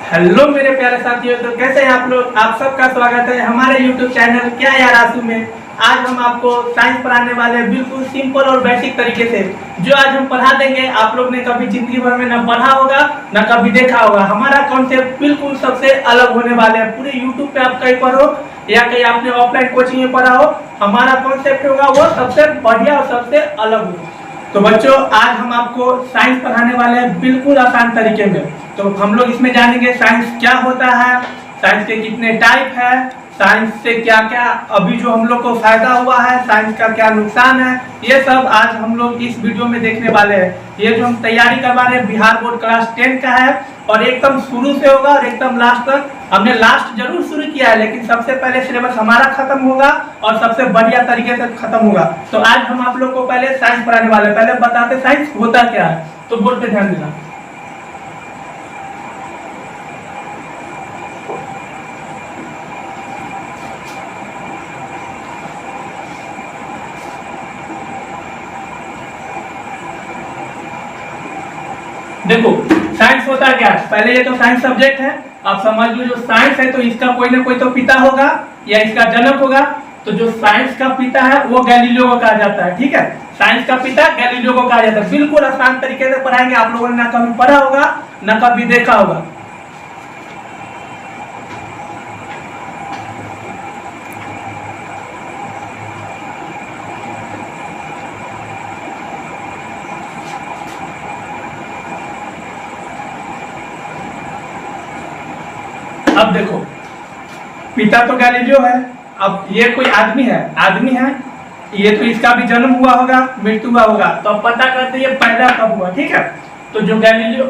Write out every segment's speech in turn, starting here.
Hello मेरे प्यारे साथियों, तो कैसे हैं आप लोग। आप सबका स्वागत है हमारे YouTube चैनल क्या यार आंसू में। आज हम आपको साइंस पढ़ाने वाले हैं बिल्कुल सिंपल और बेसिक तरीके से। जो आज हम पढ़ा देंगे आप लोग ने कभी जिंदगी भर में न पढ़ा होगा न कभी देखा होगा। हमारा कॉन्सेप्ट बिल्कुल सबसे अलग होने वाले हैं। पूरे YouTube पे आप कहीं पढ़ो या कहीं आपने ऑफलाइन कोचिंग में पढ़ा हो, हमारा कॉन्सेप्ट होगा वो सबसे बढ़िया और सबसे अलग होगा। तो बच्चों, आज हम आपको साइंस पढ़ाने वाले हैं बिल्कुल आसान तरीके में। तो हम लोग इसमें जानेंगे साइंस क्या होता है, साइंस के कितने टाइप है, साइंस से क्या क्या अभी जो हम लोग को फायदा हुआ है, साइंस का क्या नुकसान है, ये सब आज हम लोग इस वीडियो में देखने वाले हैं। ये जो हम तैयारी करवा रहे हैं बिहार बोर्ड क्लास 10 का है और एकदम शुरू से होगा और एकदम लास्ट तक। हमने लास्ट जरूर शुरू किया है लेकिन सबसे पहले सिलेबस हमारा खत्म होगा और सबसे बढ़िया तरीके से खत्म होगा। तो आज हम आप लोग को पहले साइंस पढ़ाने वाले हैं। पहले बताते साइंस होता क्या है, तो बोर्ड पे ध्यान देना। देखो साइंस होता क्या है, पहले ये तो साइंस सब्जेक्ट है। आप समझ लो जो साइंस है तो इसका कोई ना कोई तो पिता होगा या इसका जनक होगा। तो जो साइंस का पिता है वो गैलीलियो को कहा जाता है। ठीक है, साइंस का पिता गैलीलियो को कहा जाता है। बिल्कुल आसान तरीके से पढ़ाएंगे, आप लोगों ने ना कभी पढ़ा होगा ना कभी देखा होगा। अब देखो, पिता तो गैलीलियो है। अब ये कोई आदमी है ये तो इसका भी जन्म हुआ होगा, मृत्यु हुआ होगा। तो अब पता करते ये पैदा कब हुआ। ठीक है, तो जो गैलीलियो,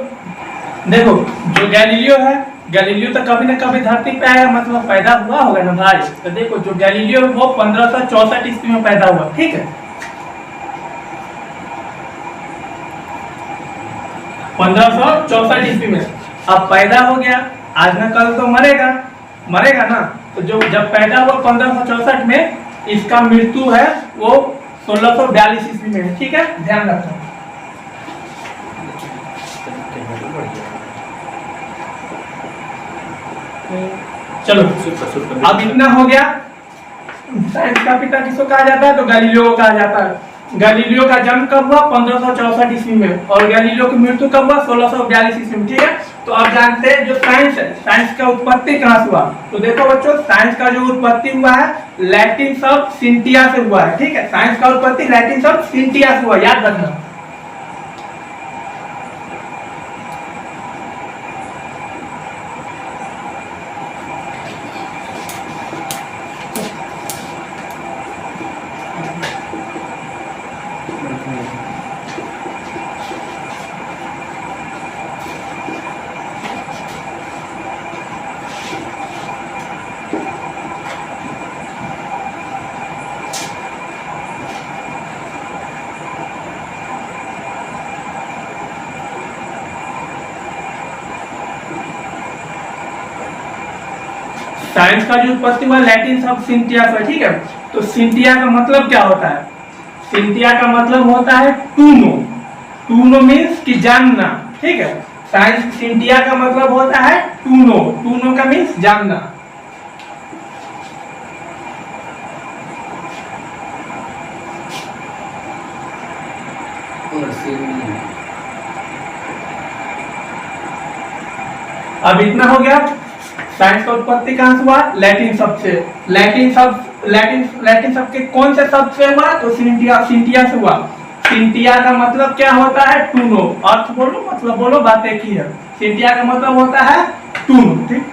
देखो जो गैलीलियो है, गैलीलियो तो कभी न कभी धरती पे आया, मतलब पैदा हुआ होगा ना भाई। तो देखो जो गैलीलियो वो 1564 ईस्वी में पैदा हुआ। ठीक है, 1564 ईस्वी में अब पैदा हो गया। आज न कल तो मरेगा ना। तो जो जब पैदा हुआ 1564 में, इसका मृत्यु है वो 1642 ईस्वी में। ठीक है, ध्यान रखना। चलो अब इतना हो गया। साइंस का पिता किसको कहा जाता है, तो गैलीलियो को कहा जाता है। गैलीलियो का जन्म कब हुआ, 1564 ईस्वी में, और गैलीलियो की मृत्यु कब हुआ, 1642 ईस्वी में। ठीक है, तो आप जानते हैं जो साइंस है, साइंस का उत्पत्ति कहाँ से हुआ। तो देखो बच्चों, साइंस का जो उत्पत्ति हुआ है लैटिन शब्द सिंटिया से हुआ है। ठीक है, साइंस का उत्पत्ति लैटिन शब्द सिंटिया से हुआ, याद रखना। साइंस का जो उत्पत्ति हुआ लैटिन शब्द सिंटिया से। ठीक है, तो सिंटिया का मतलब क्या होता है, सिंटिया का मतलब होता है टू नो मीन्स कि जानना। ठीक है, साइंस सिंटिया का मतलब होता है टू नो का मीन्स जानना। अब इतना हो गया। साइंस का उत्पत्ति कहां से हुआ, लैटिन शब्द से। लैटिन शब्द के कौन से शब्द से हुआ, तो सिंटिया से हुआ। सिंटिया का मतलब क्या होता है, टू नो। अर्थ बोलो, मतलब बोलो, बात एक ही है। सिंटिया का मतलब होता है टू नो। ठीक,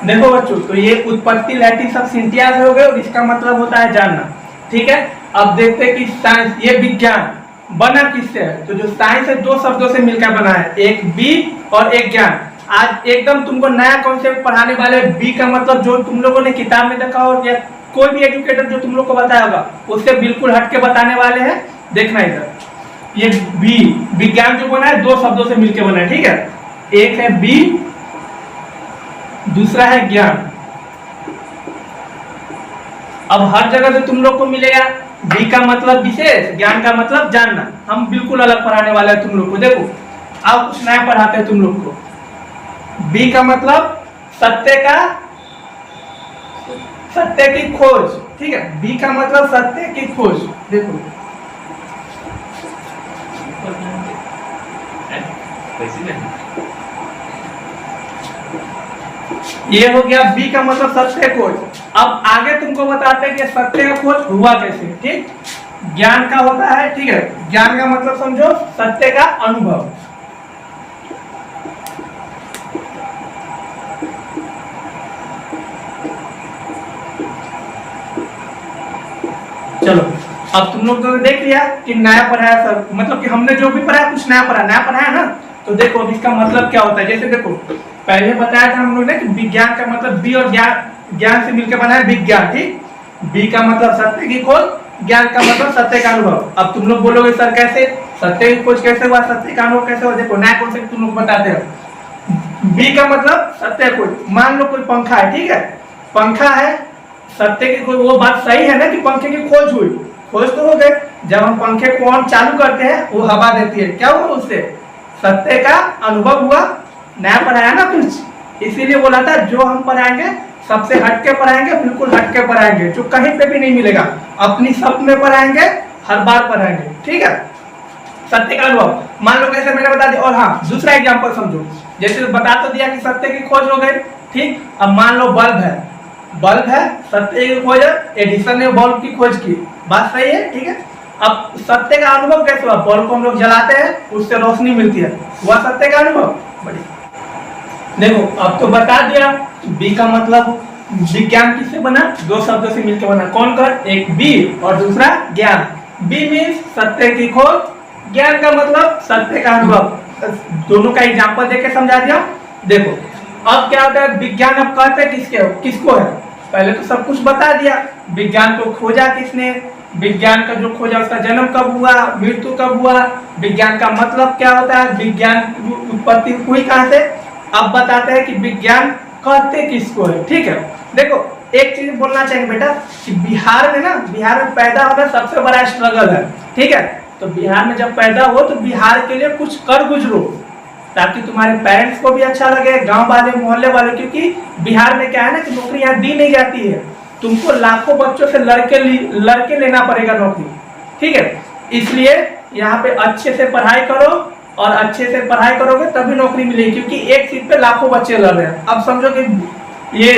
देखो बच्चों, तो ये उत्पत्ति लैटिन शब्द सिंटिया से हो गए और इसका मतलब होता है जानना। ठीक है, अब देखते हैं कि साइंस, ये विज्ञान बना किससे है। तो जो साइंस है दो शब्दों से मिलकर बना है, एक बी और एक ज्ञान। आज एकदम तुमको नया कॉन्सेप्ट पढ़ाने वाले। बी का मतलब जो तुम लोगों ने किताब में देखा हो या कोई भी एजुकेटर जो तुम लोग को बताया होगा उससे बिल्कुल हटके बताने वाले हैं। देखना इधर, ये बी विज्ञान जो बना है दो शब्दों से मिलकर बना है। ठीक है, एक है बी, दूसरा है ज्ञान। अब हर जगह से तुम लोग को मिलेगा बी का मतलब विशेष, ज्ञान का मतलब जानना। हम बिल्कुल अलग पढ़ाने वाले हैं तुम लोग को। देखो आओ कुछ नया पढ़ाते हैं तुम लोग को। बी का मतलब सत्य की खोज, ठीक है। बी का मतलब सत्य की खोज। देखो ये हो गया बी का मतलब सत्य खोज। अब आगे तुमको बताते हैं कि सत्य का खोज हुआ कैसे, ठीक। ज्ञान का होता है, ठीक है। ज्ञान का मतलब समझो सत्य का अनुभव। चलो अब तुम लोग तो देख लिया कि नया पढ़ाया सर, मतलब कि हमने जो भी पढ़ाया कुछ नया पढ़ाया ना। तो देखो अब इसका मतलब क्या होता है। जैसे देखो पहले बताया था हम लोग ने कि विज्ञान का मतलब बी और ज्ञान से मिलकर बना है विज्ञान, ठीक। बी का मतलब सत्य की खोज, ज्ञान का मतलब सत्य का अनुभव। अब तुम लोग बोलोगे सर कैसे, सत्य की खोज कैसे हुआ, सत्य का अनुभव कैसे हुआ। देखो नया कॉन्सेप्ट तुम लोग बताते हो। बी का मतलब सत्य खोज। मान लो कोई पंखा है, ठीक है। पंखा है, सत्य की खोज, वो बात सही है ना कि पंखे की खोज हुई, खोज तो हो गए। जब हम पंखे को ऑन चालू करते हैं वो हवा देती है, क्या हुआ उससे, सत्य का अनुभव हुआ। नया पढ़ाया ना कुछ, इसीलिए बोला था जो हम पढ़ाएंगे सबसे हटके पढ़ाएंगे, बिल्कुल हटके पढ़ाएंगे, जो कहीं पे भी नहीं मिलेगा। अपनी शब्द में पढ़ाएंगे, हर बार पढ़ाएंगे, ठीक है। सत्य का अनुभव मान लो कैसे मैंने बता दिया। और हाँ दूसरा एग्जांपल समझो, जैसे बता तो दिया कि सत्य की खोज हो गई, ठीक। अब मान लो बल्ब है, सत्य की खोज है, एडिसन ने बल्ब की खोज की, बात सही है, ठीक है। अब सत्य का अनुभव कैसे हुआ, बल्ब को हम लोग जलाते हैं, उससे रोशनी मिलती है, हुआ सत्य का अनुभव। बढ़िया, देखो अब तो बता दिया। बी का मतलब विज्ञान किससे बना, दो शब्दों से मिलकर बना। कौन कर, एक बी और दूसरा ज्ञान। बी मीन्स सत्य की खोज, ज्ञान का मतलब सत्य का अनुभव। दोनों का एग्जांपल देके समझा दिया। देखो अब क्या होता है, विज्ञान अब कहते हैं किसको है। पहले तो सब कुछ बता दिया, विज्ञान को खोजा किसने, विज्ञान का जो खोजा उसका जन्म कब हुआ, मृत्यु कब हुआ, विज्ञान का मतलब क्या होता है, विज्ञान की उत्पत्ति हुई कहां से। अब बताते हैं कि विज्ञान कहते किसको है, ठीक है। देखो एक चीज बोलना चाहिए बेटा कि बिहार में पैदा होना सबसे बड़ा स्ट्रगल है, ठीक है। तो बिहार में जब पैदा हो तो बिहार के लिए कुछ कर गुजरो, ताकि तुम्हारे पेरेंट्स को भी अच्छा लगे, गांव वाले, मोहल्ले वाले। क्योंकि बिहार में क्या है ना कि नौकरी यहाँ दी नहीं जाती है, तुमको लाखों बच्चों से लड़के लेना पड़ेगा नौकरी, ठीक है। इसलिए यहाँ पे अच्छे से पढ़ाई करो, और अच्छे से पढ़ाई करोगे तभी नौकरी मिलेगी, क्योंकि एक सीट पे लाखों बच्चे लड़ रहे हैं। अब समझो कि ये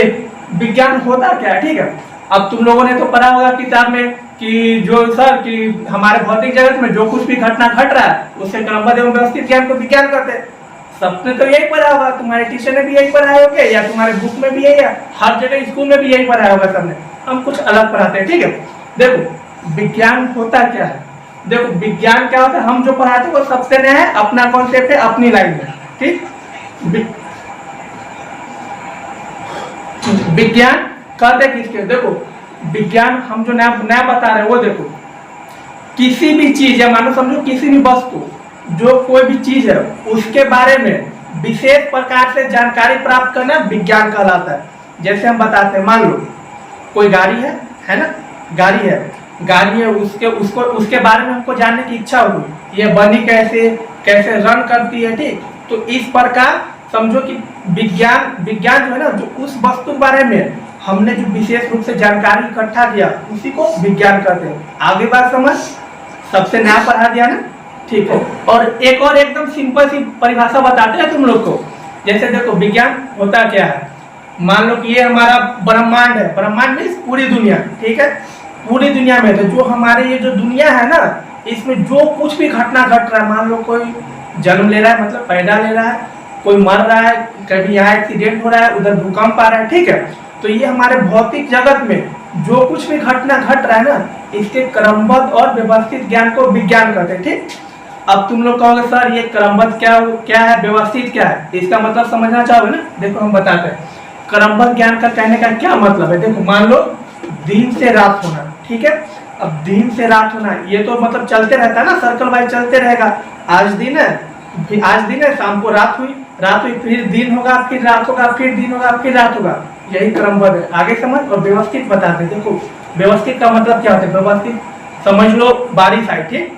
विज्ञान होता क्या है, ठीक है। अब तुम लोगों ने तो पढ़ा होगा किताब में कि जो सर कि हमारे भौतिक जगत में जो कुछ भी घटना घट रहा है उससे क्रमबद्ध एवं व्यवस्थित ज्ञान को विज्ञान कहते हैं। सबने तो यही पढ़ा होगा, तुम्हारे टीचर ने भी यही पढ़ाया होगा, या तुम्हारे बुक में भी यही है, हर जगह स्कूल में भी यही पढ़ाया होगा सबने। हम कुछ अलग पढ़ाते हैं, ठीक है। देखो विज्ञान होता क्या है, देखो विज्ञान क्या होता है, हम जो पढ़ाते हैं वो सबसे नया है, अपना कॉन्सेप्ट है, अपनी लाइन में, ठीक। विज्ञान कहते किसके, देखो विज्ञान हम जो नया बता रहे हैं वो देखो, किसी भी चीज है, मानो समझो किसी भी वस्तु, जो कोई भी चीज है उसके बारे में विशेष प्रकार से जानकारी प्राप्त करना विज्ञान कहलाता है। जैसे हम बताते हैं, मान लो कोई गाड़ी है ना, गाड़ी है, उसके बारे में हमको जानने की इच्छा हुई, ये बनी कैसे रन करती है, ठीक। तो इस प्रकार समझो कि विज्ञान जो है ना, जो उस वस्तु के बारे में हमने जो विशेष रूप से जानकारी इकट्ठा किया उसी को विज्ञान कहते हैं। आगे बात समझ, सबसे नया पढ़ा दिया ना, ठीक है। और एक और एकदम सिंपल सी परिभाषा बताते हैं तुम लोग को। जैसे देखो विज्ञान होता क्या है, मान लो कि ये हमारा ब्रह्मांड है, ब्रह्मांड में पूरी दुनिया, ठीक है। पूरी दुनिया में तो जो हमारे ये जो दुनिया है ना, इसमें जो कुछ भी घटना घट रहा है, मान लो कोई जन्म ले रहा है, मतलब पैदा ले रहा है, कोई मर रहा है, कभी यहाँ एक्सीडेंट हो रहा है, उधर भूकंप आ रहा है, ठीक है। तो ये हमारे भौतिक जगत में जो कुछ भी घटना घट रहा है ना, इसके क्रमबद्ध और व्यवस्थित ज्ञान को विज्ञान कहते हैं, ठीक। अब तुम लोग कहोगे सर ये क्रमबद्ध क्या है, व्यवस्थित क्या है, इसका मतलब समझना चाहोगे ना। देखो हम बताते हैं क्रमबद्ध ज्ञान का कहने का क्या मतलब है। देखो मान लो दिन से रात होना, ठीक है। अब दिन से रात होना ये तो मतलब चलते रहता है ना, सर्कल वाइज चलते रहेगा। आज दिन है, शाम को रात हुई, फिर दिन होगा, फिर रात होगा, फिर दिन होगा, फिर रात होगा, यही क्रमबद्ध है। आगे समझ। और व्यवस्थित बताते हैं, देखो व्यवस्थित का मतलब क्या होता है, व्यवस्थित समझ लो बारिश आई, ठीक।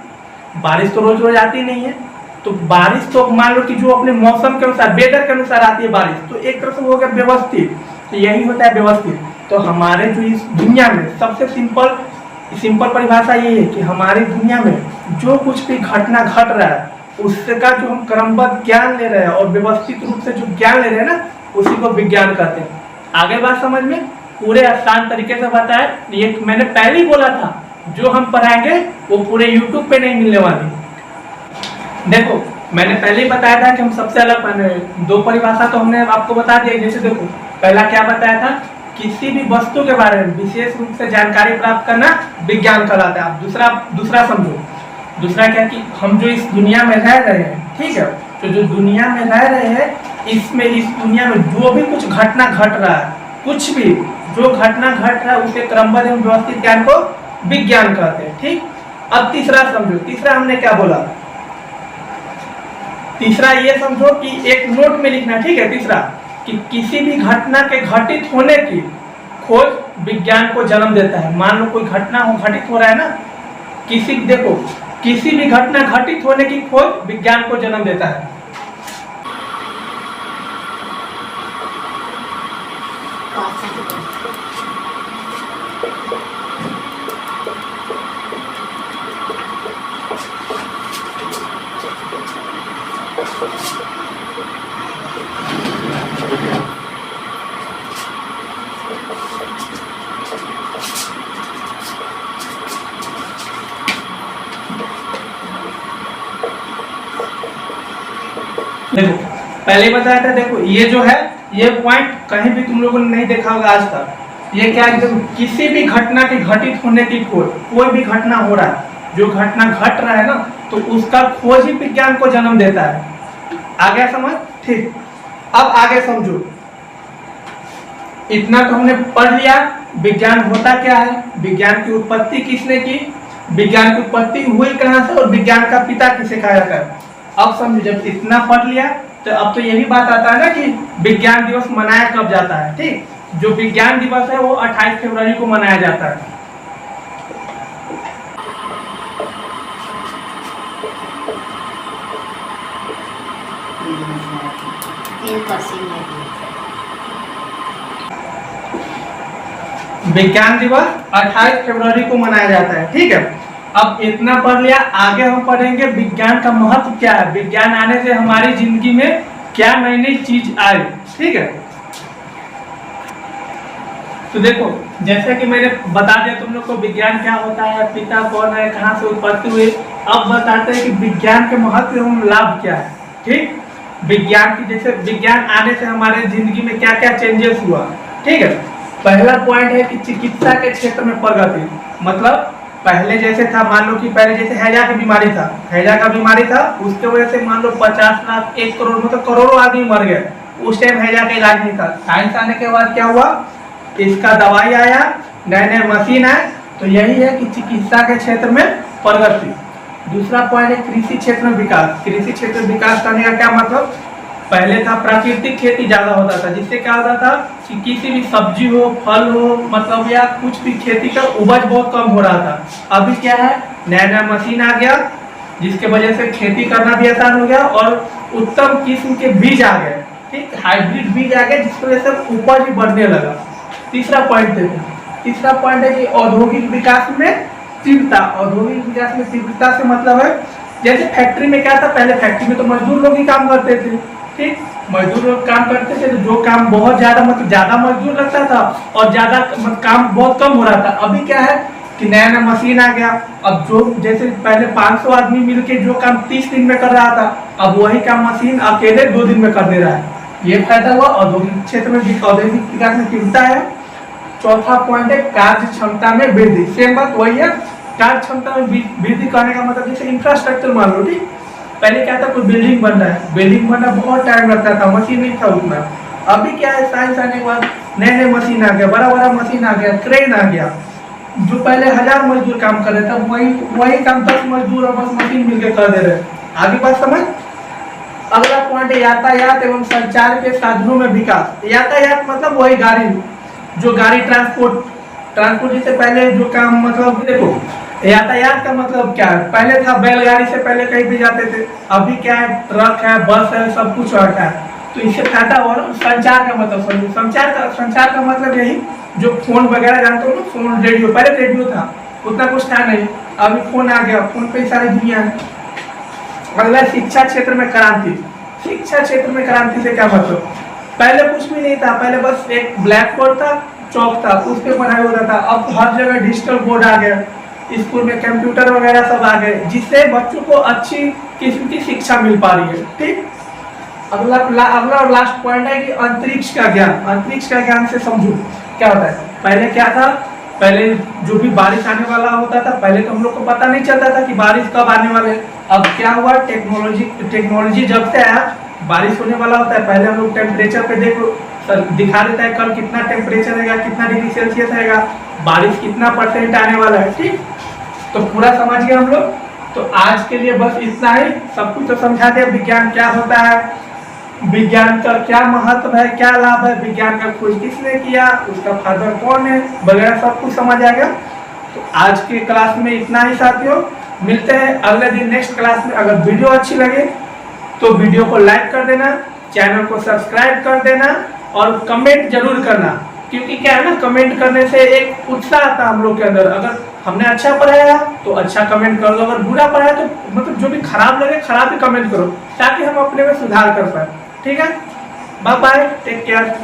बारिश तो रोज रोज आती नहीं है, तो बारिश तो मान लो कि जो अपने मौसम के अनुसार, वेदर के अनुसार आती है बारिश, तो एक तरह से हो गया व्यवस्थित, तो यही होता है व्यवस्थित। तो हमारे जो इस दुनिया में सबसे सिंपल परिभाषा ये है कि हमारी दुनिया में जो कुछ भी घटना घट रहा है उसका जो हम क्रमबद्ध ज्ञान ले रहे हैं और व्यवस्थित रूप से जो ज्ञान ले रहे हैं ना, उसी को विज्ञान कहते हैं। आगे बात समझ में, पूरे आसान तरीके से बताया। ये मैंने पहले ही बोला था, जो हम पढ़ाएंगे वो पूरे YouTube पे नहीं मिलने वाली। देखो मैंने पहले ही बताया था कि हम सबसे अलग पढ़ने, दो परिभाषा तो हमने आपको बता दिया। जैसे देखो पहला क्या बताया था, किसी भी वस्तु के बारे में विशेष रूप से जानकारी प्राप्त करना विज्ञान कहलाता है। आप दूसरा समझो, दूसरा क्या कि हम जो इस दुनिया में रह रहे हैं, ठीक है, तो जो दुनिया में रह रहे हैं इसमें, इस दुनिया में जो भी कुछ घटना घट रहा है, कुछ भी जो घटना घट रहा है उसे क्रमबद्ध एवं व्यवस्थित ज्ञान को विज्ञान कहते हैं। ठीक, अब तीसरा समझो, तीसरा हमने क्या बोला, तीसरा ये समझो कि एक नोट में लिखना, ठीक है। तीसरा कि किसी भी घटना के घटित होने की खोज विज्ञान को जन्म देता है। मान लो कोई घटना घटित हो रहा है ना, किसी भी घटना घटित होने की खोज विज्ञान को जन्म देता है। देखो पहले ही बताया था, देखो ये जो है, ये पॉइंट कहीं भी तुम लोगों ने नहीं देखा होगा आज तक। ये क्या है, देखो किसी भी घटना के घटित होने की खोज, कोई भी घटना हो रहा है, जो घटना घट रहा है ना, तो उसका खोज ही विज्ञान को जन्म देता है। आ गया समझ? ठीक, अब आगे समझो। इतना तो हमने पढ़ लिया, विज्ञान होता क्या है, विज्ञान की उत्पत्ति किसने की, विज्ञान की उत्पत्ति हुई कहां से और विज्ञान का पिता किसे कहा जाता है। अब समझो, जब इतना पढ़ लिया तो अब तो यही बात आता है ना कि विज्ञान दिवस मनाया कब जाता है। ठीक, जो विज्ञान दिवस है वो 28 फरवरी को मनाया जाता है। विज्ञान दिवस 28 फरवरी को मनाया जाता है। ठीक है, अब इतना पढ़ लिया, आगे हम पढ़ेंगे विज्ञान का महत्व क्या है, विज्ञान आने से हमारी जिंदगी में क्या नई नई चीज आई। ठीक है, तो देखो जैसे कि मैंने बता दिया तुम लोग को विज्ञान क्या होता है, पिता कौन है, कहाँ से उत्पत्ति हुई। अब बताते हैं कि विज्ञान के महत्व एवं लाभ क्या है। ठीक, विज्ञान की, जैसे विज्ञान आने से हमारे जिंदगी में क्या क्या चेंजेस हुआ। ठीक है, पहला पॉइंट है कि चिकित्सा के क्षेत्र में प्रगति। मतलब पहले जैसे था, मान लो कि पहले जैसे हैजा की बीमारी था, हैजा का बीमारी था, उसके वजह से मान लो 50 लाख 1 करोड़ मतलब करोड़ों आदमी मर गए। उस टाइम हैजा का इलाज नहीं था। साइंस आने के बाद क्या हुआ, इसका दवाई आया, नए नए मशीन आए। तो यही है कि चिकित्सा के क्षेत्र में प्रगति। दूसरा पॉइंट है कृषि क्षेत्र में विकास। कृषि क्षेत्र में विकास करने का क्या मतलब, पहले था प्राकृतिक खेती ज्यादा होता था, जिससे क्या होता था कि किसी भी सब्जी हो, फल हो, मतलब या कुछ भी खेती का उपज बहुत कम हो रहा था। अभी क्या है, नया नया मशीन आ गया, जिसके वजह से खेती करना भी आसान हो गया और उत्तम किस्म के बीज आ गए। ठीक, हाइब्रिड बीज आ गए, जिसकी वजह से उपज भी बढ़ने लगा। तीसरा पॉइंट देखो, तीसरा पॉइंट है कि औद्योगिक विकास में तीव्रता। औद्योगिक विकास में तीव्रता से मतलब है, जैसे फैक्ट्री में क्या था, पहले फैक्ट्री में तो मजदूर लोग ही काम करते थे। ठीक, मजदूर लोग काम करते थे, तो जो काम बहुत ज्यादा मतलब ज्यादा मजदूर लगता था और ज्यादा काम बहुत कम हो रहा था। अभी क्या है कि नया नया मशीन आ गया। अब जो जैसे पहले 500 आदमी मिलके जो काम 30 दिन में कर रहा था, अब वही काम मशीन अकेले 2 दिन में कर दे रहा है। ये फायदा हुआ औद्योगिक क्षेत्र में, औद्योगिक विकास में तीव्रता है। चौथा पॉइंट है कार्य क्षमता में वृद्धि। सेम बात वही है, कार्य क्षमता में वृद्धि करने का मतलब जैसे इंफ्रास्ट्रक्चर मान लो। ठीक, पहले क्या था, कोई बिल्डिंग बन रहा है, बिल्डिंग बनना बहुत टाइम लगता था, मशीन नहीं था उतना। अभी क्या है, साइंस आने के बाद नए नए मशीन आ गया, बड़ा बड़ा मशीन आ गया, क्रेन आ गया। जो पहले 1000 मजदूर काम कर रहे थे, वही काम 10 मजदूर और बस मशीन मिलकर कर दे रहे। आगे बात समझ। अगला पॉइंट है यातायात एवं संचार के साधनों में विकास। यातायात मतलब वही गाड़ी, जो गाड़ी ट्रांसपोर्ट जैसे पहले जो काम, मतलब देखो यातायात का मतलब क्या है? पहले था बैलगाड़ी से पहले कहीं भी जाते थे, अभी क्या है, ट्रक है, बस है, सब कुछ होता है। तो इससे फायदा हो रहा है। संचार का मतलब समझो, संचार का मतलब यही, जो फोन वगैरह जानते हो ना, फोन रेडियो, पहले रेडियो था, उतना कुछ था नहीं, अभी फोन आ गया, फोन पे सारी दुनिया है। अगला शिक्षा क्षेत्र में क्रांति। शिक्षा क्षेत्र में क्रांति से क्या मतलब, पहले कुछ भी नहीं था, पहले बस एक ब्लैक बोर्ड था, चौक था, उस पर पढ़ाई होता था। अब हर जगह डिजिटल बोर्ड आ गया, स्कूल में कंप्यूटर वगैरह सब आ गए, जिससे बच्चों को अच्छी किस्म की शिक्षा मिल पा रही है। ठीक, अगला और लास्ट पॉइंट है कि अंतरिक्ष का ज्ञान। अंतरिक्ष का ज्ञान से समझो क्या होता है। पहले क्या था, पहले जो भी बारिश आने वाला होता था, पहले तो हम लोग को पता नहीं चलता था कि बारिश कब आने वाले। अब क्या हुआ, टेक्नोलॉजी जब से आया, बारिश होने वाला होता है, पहले हम लोग टेम्परेचर पे देखो, सर दिखा देता है कल कितना टेम्परेचर रहेगा, कितना डिग्री सेल्सियस रहेगा, बारिश कितना परसेंट आने वाला है। ठीक, तो पूरा समझ गए हम लोग। तो आज के लिए बस इतना ही, सब कुछ तो समझा दिया, विज्ञान क्या होता है, विज्ञान का क्या महत्व है, क्या लाभ है, विज्ञान का खोज किसने किया, उसका फादर कौन है, वगैरह सब कुछ समझ आ गया। तो आज के क्लास में इतना ही साथियों, मिलते हैं अगले दिन नेक्स्ट क्लास में। अगर वीडियो अच्छी लगे तो वीडियो को लाइक कर देना, चैनल को सब्सक्राइब कर देना और कमेंट जरूर करना, क्योंकि क्या है ना, कमेंट करने से एक उत्साह आता है हम लोग के अंदर। अगर हमने अच्छा पढ़ाया तो अच्छा कमेंट कर दो, अगर बुरा पढ़ाया तो मतलब जो भी खराब लगे खराब ही कमेंट करो, ताकि हम अपने में सुधार कर पाए। ठीक है, बाय बाय, टेक केयर।